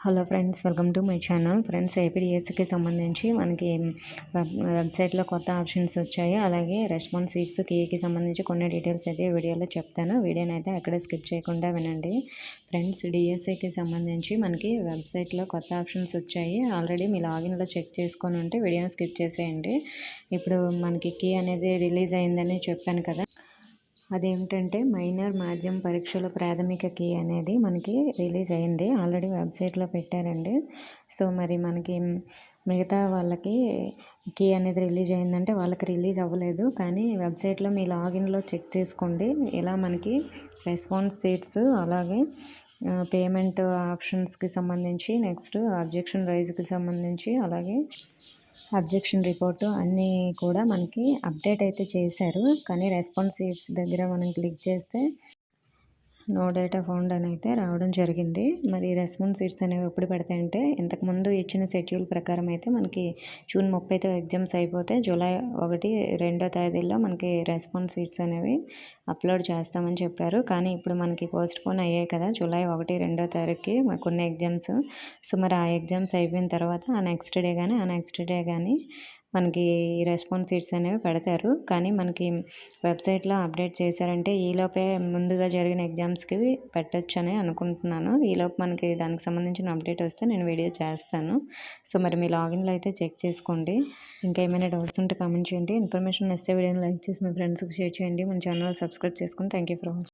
Hello friends, welcome to my channel. Friends, ఏపీడిఎస్సికి సంబంధించి మనకి వెబ్సైట్లో కొత్త ఆప్షన్స్ వచ్చాయి. అలాగే రెస్పాన్స్ షీట్స్ కీకి సంబంధించి కొన్ని డీటెయిల్స్ అయితే వీడియోలో చెప్తాను. వీడియోని అయితే ఎక్కడ స్కిప్ చేయకుండా వినండి. ఫ్రెండ్స్, డిఎస్సికి సంబంధించి మనకి వెబ్సైట్లో కొత్త ఆప్షన్స్ వచ్చాయి. ఆల్రెడీ మీ లాగిన్లో చెక్ చేసుకొని ఉంటే వీడియోని స్కిప్ చేసేయండి. ఇప్పుడు మనకి కీ అనేది రిలీజ్ అయిందని చెప్పాను కదా, అదేమిటంటే మైనర్ మాధ్యమ పరీక్షల ప్రాథమిక కీ అనేది మనకి రిలీజ్ అయింది. ఆల్రెడీ వెబ్సైట్లో పెట్టారండి. సో మరి మనకి మిగతా వాళ్ళకి కీ అనేది రిలీజ్ అయిందంటే వాళ్ళకి రిలీజ్ అవ్వలేదు. కానీ వెబ్సైట్లో మీ లాగిన్లో చెక్ చేసుకోండి. ఇలా మనకి రెస్పాన్స్ షీట్స్, అలాగే పేమెంట్ ఆప్షన్స్కి సంబంధించి, నెక్స్ట్ అబ్జెక్షన్ రైజ్కి సంబంధించి, అలాగే అబ్జెక్షన్ రిపోర్టు అన్నీ కూడా మనకి అప్డేట్ అయితే చేశారు. కానీ రెస్పాన్స్ షీట్స్ దగ్గర మనం క్లిక్ చేస్తే నో డేటా ఫౌండ్ అని అయితే రావడం జరిగింది. మరి రెస్పాన్స్ షీట్స్ అనేవి ఎప్పుడు పెడతాయంటే, ఇంతకుముందు ఇచ్చిన షెడ్యూల్ ప్రకారం అయితే మనకి జూన్ 30తో ఎగ్జామ్స్ అయిపోతే జూలై 1, 2 తేదీల్లో మనకి రెస్పాన్స్ షీట్స్ అనేవి అప్లోడ్ చేస్తామని చెప్పారు. కానీ ఇప్పుడు మనకి పోస్ట్పోన్ అయ్యాయి కదా, జూలై 1, 2 తారీఖుకి కొన్ని ఎగ్జామ్స్. సో మరి ఆ ఎగ్జామ్స్ అయిపోయిన తర్వాత ఆ నెక్స్ట్ డే కానీ మనకి రెస్పాన్స్ షీట్స్ అనేవి పెడతారు. కానీ మనకి వెబ్సైట్లో అప్డేట్ చేశారంటే ఈలోపే ముందుగా జరిగిన ఎగ్జామ్స్కి పెట్టచ్చు అని అనుకుంటున్నాను. ఈలోపు మనకి దానికి సంబంధించిన అప్డేట్ వస్తే నేను వీడియో చేస్తాను. సో మరి మీ లాగిన్లో అయితే చెక్ చేసుకోండి. ఇంకా ఏమైనా డౌట్స్ ఉంటే కామెంట్ చేయండి. ఇన్ఫర్మేషన్ ఇస్తే వీడియోని లైక్ చేసి మీ ఫ్రెండ్స్కి షేర్ చేయండి. మన ఛానల్ సబ్స్క్రైబ్ చేసుకుని థ్యాంక్ యూ ఫర్ వాచింగ్.